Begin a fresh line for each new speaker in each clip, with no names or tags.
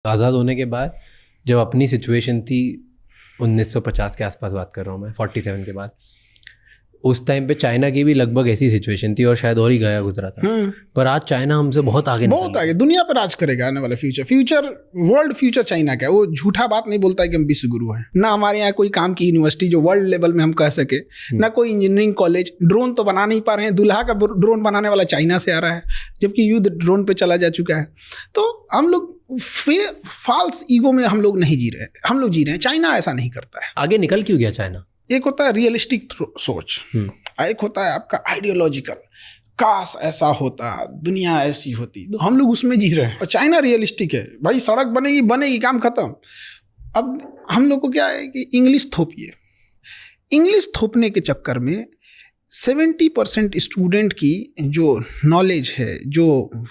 आज़ाद होने के बाद जब अपनी सिचुएशन थी 1950 के आसपास बात कर रहा हूँ मैं, 47 के बाद, उस टाइम पे चाइना की भी लगभग ऐसी सिचुएशन थी और शायद और ही गया गुजरा था। पर आज चाइना हमसे बहुत आगे
दुनिया पर राज करेगा आने वाला फ्यूचर वर्ल्ड फ्यूचर चाइना का है। वो झूठा बात नहीं बोलता है कि हम विश्व गुरु हैं। ना हमारे यहाँ कोई काम की यूनिवर्सिटी जो वर्ल्ड लेवल में हम कह सके, ना कोई इंजीनियरिंग कॉलेज। ड्रोन तो बना नहीं पा रहे हैं, दुल्हा का ड्रोन बनाने वाला चाइना से आ रहा है, जबकि युद्ध ड्रोन पे चला जा चुका है। तो हम लोग फॉल्स ईगो में हम लोग नहीं जी रहे, हम लोग जी रहे हैं। चाइना ऐसा नहीं करता है।
आगे निकल क्यों गया चाइना?
एक होता है रियलिस्टिक सोच, एक होता है आपका आइडियोलॉजिकल, काश ऐसा होता, दुनिया ऐसी होती। तो हम लोग उसमें जी रहे हैं। और चाइना रियलिस्टिक है, भाई सड़क बनेगी बनेगी, काम खत्म। अब हम लोग को क्या है कि इंग्लिश थोपिए। इंग्लिश थोपने के चक्कर में 70% स्टूडेंट की जो नॉलेज है, जो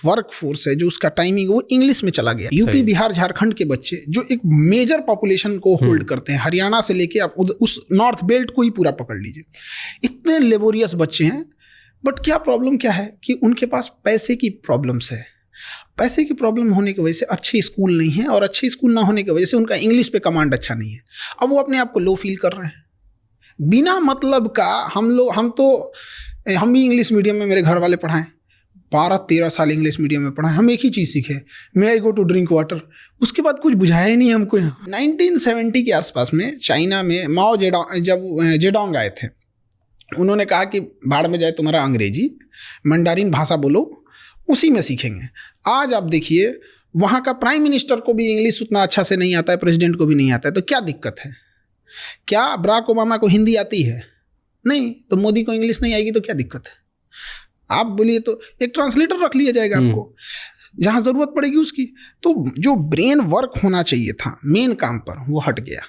वर्क फोर्स है, जो उसका टाइमिंग, वो इंग्लिश में चला गया। यूपी बिहार झारखंड के बच्चे जो एक मेजर पॉपुलेशन को होल्ड करते हैं, हरियाणा से लेके आप उस नॉर्थ बेल्ट को ही पूरा पकड़ लीजिए, इतने लेबोरियस बच्चे हैं। बट क्या प्रॉब्लम क्या है कि उनके पास पैसे की प्रॉब्लम्स है। पैसे की प्रॉब्लम होने की वजह से अच्छे स्कूल नहीं है, और अच्छे स्कूल ना होने की वजह से उनका इंग्लिश पे कमांड अच्छा नहीं है। अब वो अपने आप को लो फील कर रहे हैं बिना मतलब का। हम भी इंग्लिश मीडियम में मेरे घर वाले पढ़ाएं, 12-13 साल इंग्लिश मीडियम में पढ़ाएं। हम एक ही चीज़ सीखे, मे आई गो टू ड्रिंक वाटर। उसके बाद कुछ बुझाया ही नहीं हमको। 1970 के आसपास में चाइना में माओ जेडोंग आए थे। उन्होंने कहा कि बाढ़ में जाए तुम्हारा अंग्रेजी, मंडारिन भाषा बोलो, उसी में सीखेंगे। आज आप देखिए, वहाँ का प्राइम मिनिस्टर को भी इंग्लिश उतना अच्छा से नहीं आता है, प्रेसिडेंट को भी नहीं आता है। तो क्या दिक्कत है? क्या बराक ओबामा को हिंदी आती है? नहीं। तो मोदी को इंग्लिश नहीं आएगी तो क्या दिक्कत है? आप बोलिए तो एक ट्रांसलेटर रख लिया जाएगा आपको, जहां जरूरत पड़ेगी उसकी। तो जो ब्रेन वर्क होना चाहिए था मेन काम पर, वो हट गया।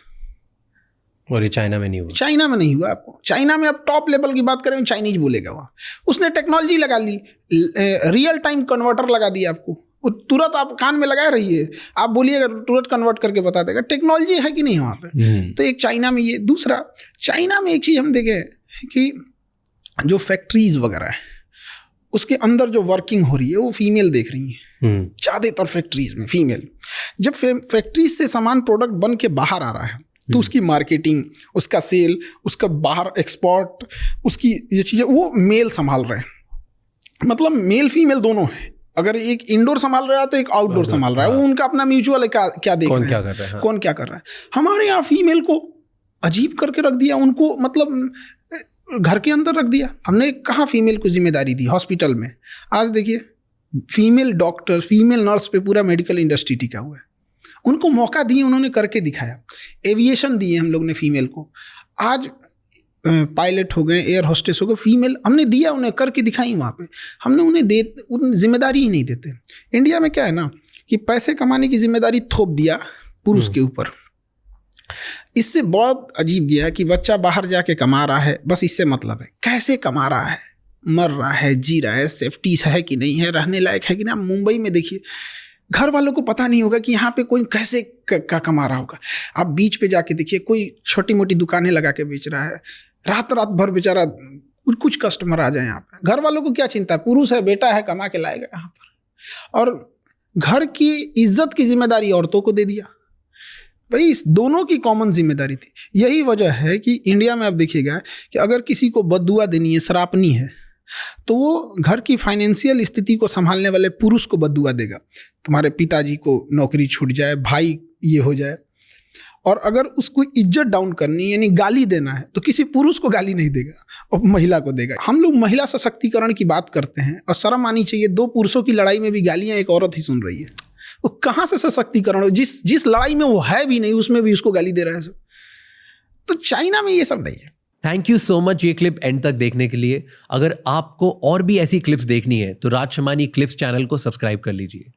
और ये चाइना में नहीं हुआ।
चाइना में नहीं हुआ। आपको चाइना में आप टॉप लेवल की बात करें, चाइनीज बोलेगा वहाँ। उसने टेक्नोलॉजी लगा ली, रियल टाइम कन्वर्टर लगा दिया आपको, वो तुरंत आप कान में लगाए रहिए, आप बोलिएगा तुरंत कन्वर्ट करके बता देगा। टेक्नोलॉजी है कि नहीं वहाँ पे? तो एक चाइना में ये। दूसरा, चाइना में एक चीज़ हम देखें कि जो फैक्ट्रीज वगैरह है, उसके अंदर जो वर्किंग हो रही है वो फीमेल देख रही है ज़्यादातर फैक्ट्रीज में। फीमेल जब फैक्ट्रीज से सामान प्रोडक्ट बन के बाहर आ रहा है, तो उसकी मार्केटिंग, उसका सेल, उसका बाहर एक्सपोर्ट, उसकी ये चीज़ें वो मेल संभाल रहे हैं। मतलब मेल फीमेल दोनों है। अगर एक इंडोर संभाल रहा है तो एक आउटडोर संभाल रहा है। वो उनका अपना म्यूचुअल है, क्या देख रहे हैं, कौन क्या कर रहा है। हमारे यहाँ फीमेल को अजीब करके रख दिया, उनको मतलब घर के अंदर रख दिया। हमने कहाँ फीमेल को जिम्मेदारी दी हॉस्पिटल में? आज देखिए, फीमेल डॉक्टर, फीमेल नर्स पे पूरा मेडिकल इंडस्ट्री टिका हुआ है। उनको मौका दिए, उन्होंने करके दिखाया। एविएशन दिए हम लोग ने फीमेल को। आज पायलट हो गए, एयर होस्टेस हो गए, फीमेल हमने दिया, उन्हें करके दिखाई वहाँ पे। हमने उन्हें जिम्मेदारी ही नहीं देते। इंडिया में क्या है ना कि पैसे कमाने की जिम्मेदारी थोप दिया पुरुष के ऊपर। इससे बहुत अजीब गया कि बच्चा बाहर जाके कमा रहा है, बस इससे मतलब है कैसे कमा रहा है, मर रहा है, जी रहा है, सेफ्टी है कि नहीं है, रहने लायक है कि नहीं। मुंबई में देखिए, घर वालों को पता नहीं होगा कि यहाँ पे कोई कैसे कमा रहा होगा। आप बीच पे जाके देखिए, कोई छोटी मोटी दुकानें लगा के बेच रहा है, रात भर बेचारा कुछ कस्टमर आ जाए यहाँ पे। घर वालों को क्या चिंता है, पुरुष है, बेटा है, कमा के लाएगा यहाँ पर। और घर की इज्जत की जिम्मेदारी औरतों को दे दिया। भाई इस दोनों की कॉमन जिम्मेदारी थी। यही वजह है कि इंडिया में आप देखिएगा कि अगर किसी को बद्दुआ देनी है, सरापनी है, तो वो घर की फाइनेंशियल स्थिति को संभालने वाले पुरुष को बद्दुआ देगा। तुम्हारे पिताजी को नौकरी छूट जाए, भाई ये हो जाए। और अगर उसको इज्जत डाउन करनी यानी गाली देना है, तो किसी पुरुष को गाली नहीं देगा, और महिला को देगा। हम लोग महिला सशक्तिकरण की बात करते हैं, और शर्म आनी चाहिए, दो पुरुषों की लड़ाई में भी गालियां एक औरत ही सुन रही है। वो कहाँ से सशक्तिकरण हो? जिस लड़ाई में वो है भी नहीं, उसमें भी उसको गाली दे रहा है सब। तो चाइना में ये सब नहीं है।
थैंक यू सो मच ये क्लिप एंड तक देखने के लिए। अगर आपको और भी ऐसी क्लिप्स देखनी है तो राज शमानी क्लिप्स चैनल को सब्सक्राइब कर लीजिए।